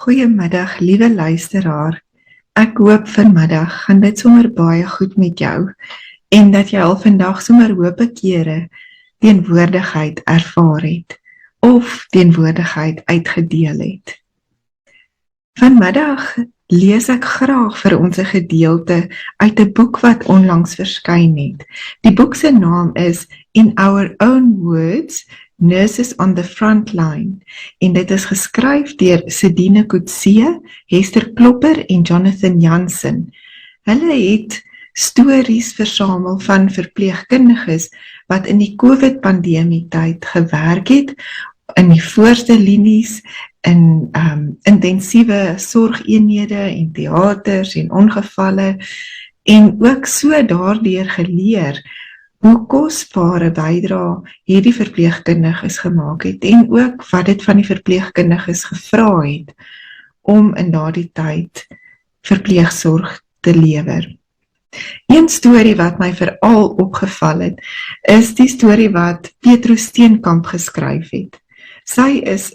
Goeiemiddag, liewe luisteraar. Ek hoop vanmiddag gaan dit sommer baie goed met jou en dat jy al vandag sommer hope kere teenwoordigheid ervaar het of teenwoordigheid uitgedeel het. Vanmiddag lees ek graag vir ons 'n gedeelte uit 'n boek wat onlangs verskyn het. Die boek se naam is In Our Own Words, Nurses on the Frontline, en dit is geskryf deur Sedine Coetzee, Hester Klopper en Jonathan Jansen. Hulle het stories versamel van verpleegkundiges wat in die COVID-pandemie tyd gewerk het, in die voorste linies, in intensiewe sorgeenhede en teaters en ongevalle, en ook so daardeur geleer hoe kosbare bydrae hierdie verpleegkundiges gemaak het, en ook wat dit van die verpleegkundiges gevra het om in daardie tyd verpleegsorg te lewer. Een storie wat my veral opgeval het, is die storie wat Petrus Steenkamp geskryf het. Sy is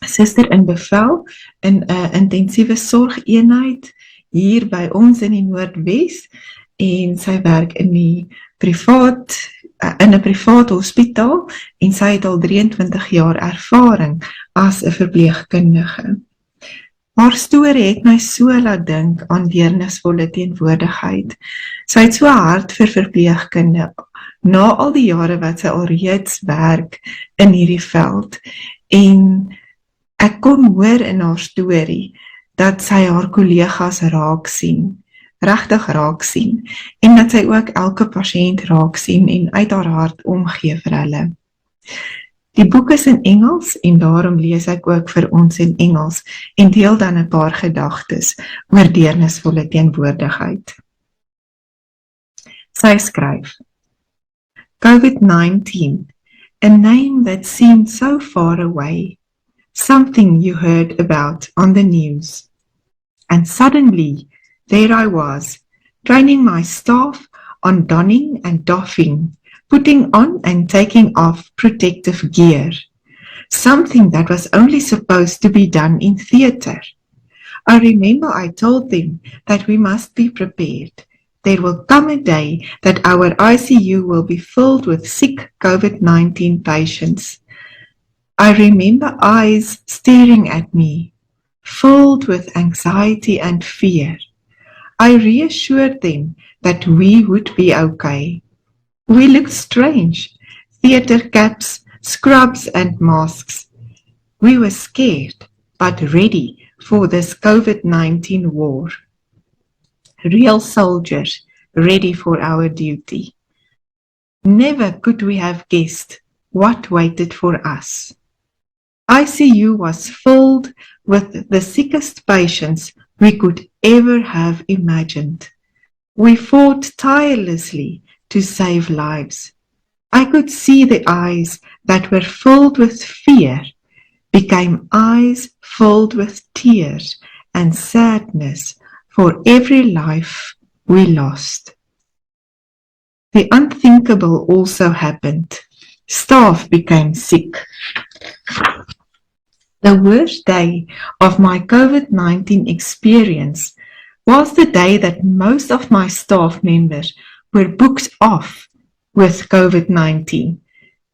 suster in bevel in 'n intensiewe sorgeenheid hier by ons in die Noordwes, en sy werk in 'n privaat hospitaal, en sy het al 23 jaar ervaring as 'n verpleegkundige. Haar storie het my so laat dink aan deernisvolle teenwoordigheid. Sy het so hard vir verpleegkunde na al die jare wat sy alreeds werk in hierdie veld, en ek kon hoor in haar storie dat sy haar kollegas regtig raak sien, en dat sy ook elke pasiënt raak sien en uit haar hart omgee vir hulle. Die boek is in Engels, en daarom lees ek ook vir ons in Engels, en deel dan 'n paar gedagtes oor deernisvolle teenwoordigheid. Sy skryf: COVID-19, a name that seemed so far away, something you heard about on the news. And suddenly, there I was, training my staff on donning and doffing, putting on and taking off protective gear, something that was only supposed to be done in theatre. I remember I told them that we must be prepared. There will come a day that our ICU will be filled with sick COVID-19 patients. I remember eyes staring at me, filled with anxiety and fear. I reassured them that we would be okay. We looked strange, theatre caps, scrubs and masks. We were scared, but ready for this COVID-19 war. Real soldiers, ready for our duty. Never could we have guessed what waited for us. ICU was filled with the sickest patients we could ever have imagined. We fought tirelessly to save lives. I could see the eyes that were filled with fear became eyes filled with tears and sadness for every life we lost. The unthinkable also happened. Staff became sick. The worst day of my COVID-19 experience was the day that most of my staff members were booked off with COVID-19.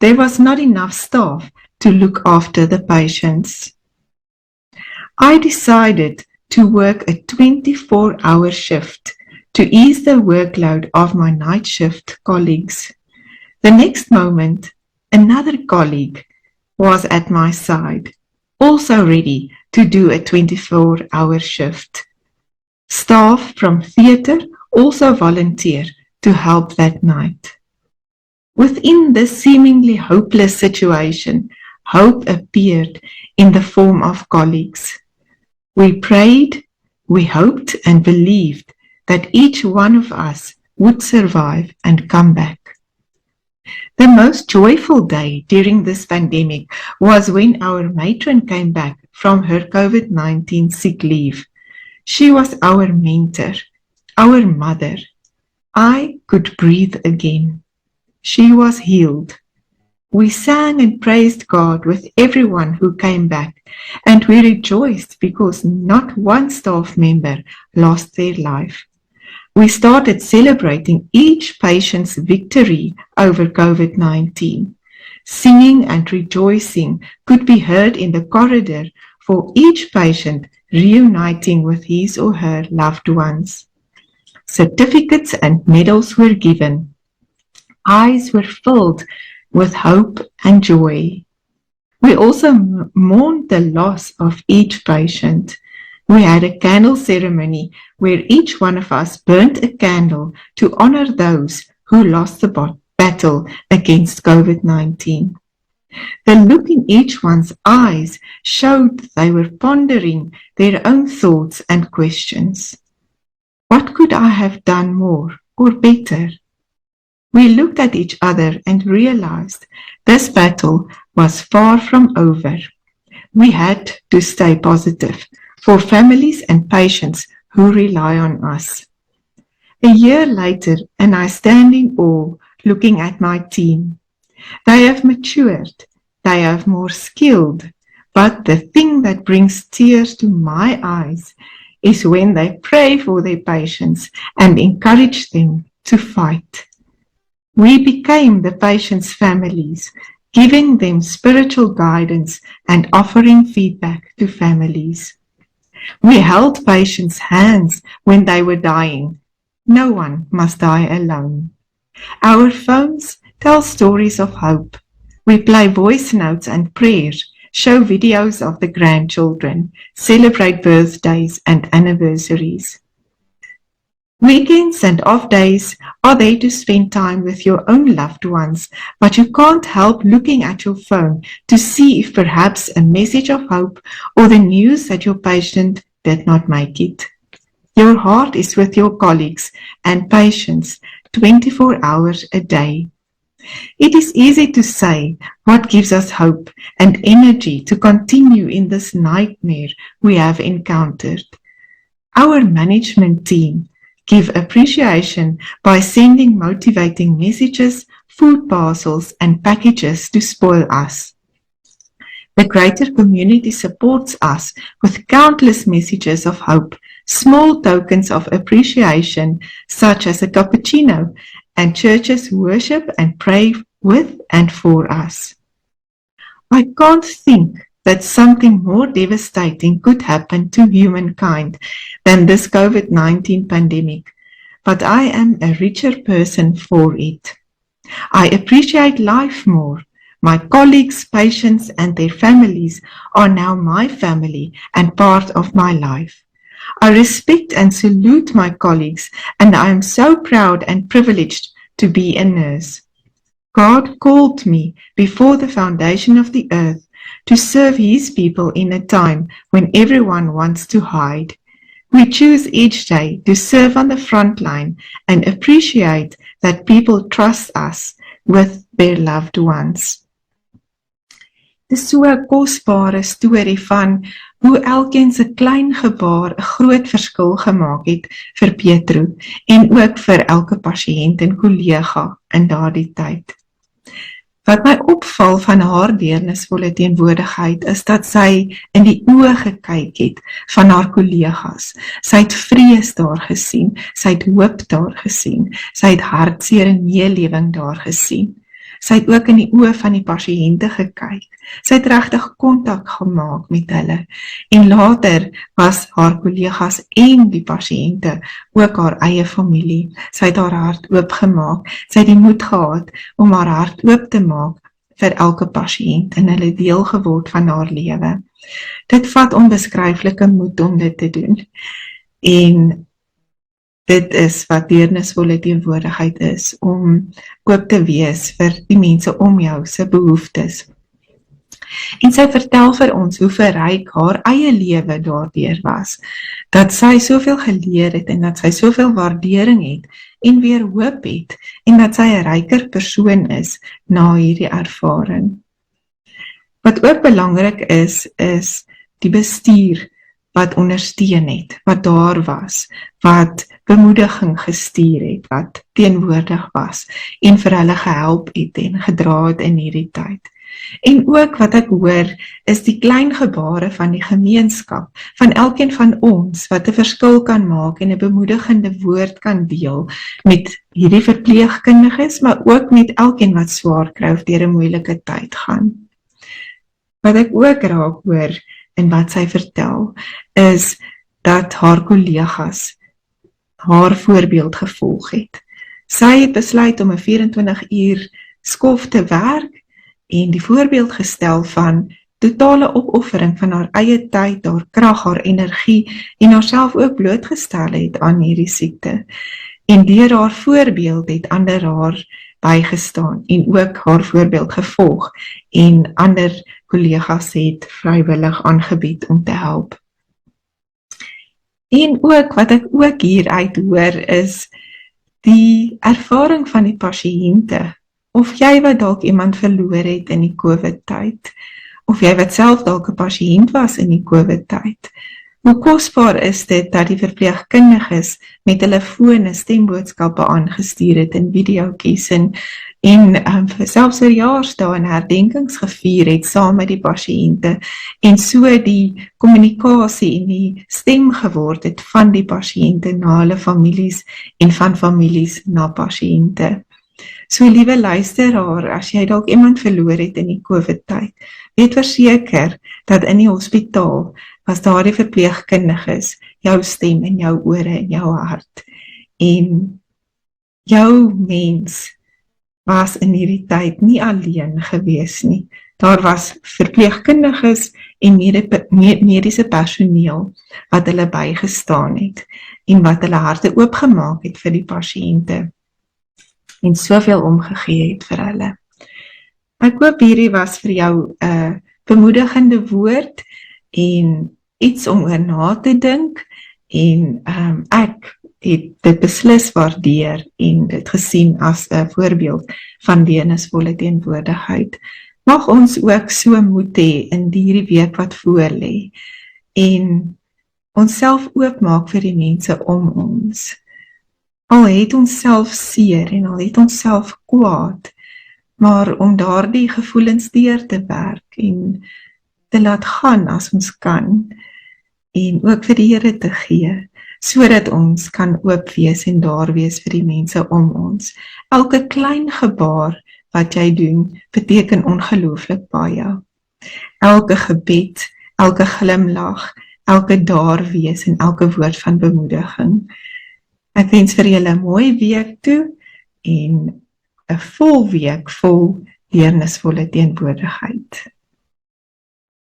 There was not enough staff to look after the patients. I decided to work a 24-hour shift to ease the workload of my night shift colleagues. The next moment, another colleague was at my side, also ready to do a 24-hour shift. Staff from theatre also volunteered to help that night. Within this seemingly hopeless situation, hope appeared in the form of colleagues. We prayed, we hoped and believed that each one of us would survive and come back. The most joyful day during this pandemic was when our matron came back from her COVID-19 sick leave. She was our mentor, our mother. I could breathe again. She was healed. We sang and praised God with everyone who came back, and we rejoiced because not one staff member lost their life. We started celebrating each patient's victory over COVID-19. Singing and rejoicing could be heard in the corridor for each patient reuniting with his or her loved ones. Certificates and medals were given. Eyes were filled with hope and joy. We also mourned the loss of each patient. We had a candle ceremony where each one of us burnt a candle to honor those who lost the battle against COVID-19. The look in each one's eyes showed they were pondering their own thoughts and questions. What could I have done more or better? We looked at each other and realized this battle was far from over. We had to stay positive for families and patients who rely on us. A year later, and I stand in awe looking at my team. They have matured, they are more skilled, but the thing that brings tears to my eyes is when they pray for their patients and encourage them to fight. We became the patients' families, giving them spiritual guidance and offering feedback to families. We held patients' hands when they were dying. No one must die alone. Our phones tell stories of hope. We play voice notes and prayers, show videos of the grandchildren, celebrate birthdays and anniversaries. Weekends and off days are there to spend time with your own loved ones, but you can't help looking at your phone to see if perhaps a message of hope or the news that your patient did not make it. Your heart is with your colleagues and patients 24 hours a day. It is easy to say what gives us hope and energy to continue in this nightmare we have encountered. Our management team give appreciation by sending motivating messages, food parcels, and packages to spoil us. The greater community supports us with countless messages of hope, small tokens of appreciation, such as a cappuccino, and churches worship and pray with and for us. I can't think that something more devastating could happen to humankind than this COVID-19 pandemic, but I am a richer person for it. I appreciate life more. My colleagues, patients, and their families are now my family and part of my life. I respect and salute my colleagues, and I am so proud and privileged to be a nurse. God called me before the foundation of the earth to serve His people in a time when everyone wants to hide. We choose each day to serve on the front line and appreciate that people trust us with their loved ones. Dis so 'n kosbare storie van hoe elkeen se klein gebaar 'n groot verskil gemaak het vir Petro en ook vir elke pasiënt en kollega in daardie tyd. Wat my opval van haar deernisvolle teenwoordigheid is dat sy in die oë gekyk het van haar kollegas. Sy het vrees daar gesien, sy het hoop daar gesien, sy het hartseer en meelewing daar gesien. Sy het ook in die oë van die pasiënte gekyk. Sy het regtig kontak gemaak met hulle. En later was haar kollegas en die pasiënte ook haar eie familie. Sy het haar hart oopgemaak. Sy het die moed gehad om haar hart oop te maak vir elke pasiënt en hulle deel geword van haar lewe. Dit vat onbeskryflike moed om dit te doen. En dit is wat deernisvolle teenwoordigheid is, om oop te wees vir die mense om jou se behoeftes. En sy vertel vir ons hoe verryk haar eie lewe daardeur was, dat sy soveel geleer het en dat sy soveel waardering het en weer hoop het en dat sy 'n ryker persoon is na hierdie ervaring. Wat ook belangrik is die bestuur wat ondersteun het, wat daar was, wat bemoediging gestuur het, wat teenwoordig was en vir hulle gehelp het en gedra het in hierdie tyd. En ook wat ek hoor is die klein gebare van die gemeenskap, van elkeen van ons wat 'n verskil kan maak en 'n bemoedigende woord kan deel met hierdie verpleegkundiges, maar ook met elkeen wat swaar kry of deur 'n moeilike tyd gaan. Wat ek ook raak hoor en wat sy vertel, is dat haar kollegas haar voorbeeld gevolg het. Sy het besluit om 'n 24 uur skof te werk en die voorbeeld gestel van totale opoffering van haar eie tyd, haar krag, haar energie en haarself ook blootgestel het aan hierdie siekte. En deur haar voorbeeld het ander haar bygestaan en ook haar voorbeeld gevolg en ander kollegas het vrywillig aangebied om te help. En ook wat ek ook hieruit hoor is die ervaring van die pasiënte, of jy wat dalk iemand verloor het in die COVID-tyd, of jy wat self dalk 'n pasiënt was in die COVID-tyd. Hoe kosbaar is dit dat die verpleegkundiges met hulle fone stemboodskappe aangestuur het en videoetjies en selfs verjaarsdae en herdenkings gevier het saam met die pasiënte en so die kommunikasie en die stem geword het van die pasiënte na hulle families en van families na pasiënte. So liewe luisteraar, as jy dalk iemand verloor het in die COVID-tyd, weet verseker dat in die hospitaal was daar die verpleegkundiges, jou stem in jou ore en jou hart. En jou mens was in hierdie tyd nie alleen gewees nie. Daar was verpleegkundiges en mediese personeel wat hulle bygestaan het en wat hulle harte oopgemaak het vir die pasiënte en soveel omgegee het vir hulle. Ek hoop hierdie was vir jou 'n bemoedigende woord en iets om oor na te dink en ek het dit beslis waardeer en dit gesien as 'n voorbeeld van deernisvolle teenwoordigheid. Mag ons ook so moed hê in hierdie week wat voor lê en onsself oopmaak vir die mense om ons. Al het ons self seer en al het ons self kwaad, maar om daardie gevoelens deur te werk en te laat gaan as ons kan en ook vir die Here te gee, sodat ons kan oop wees en daar wees vir die mense om ons. Elke klein gebaar wat jy doen, beteken ongelooflik baie. Elke gebed, elke glimlag, elke daar wees en elke woord van bemoediging. Ek wens vir julle 'n mooi week toe en 'n vol week vol deernisvolle teenwoordigheid.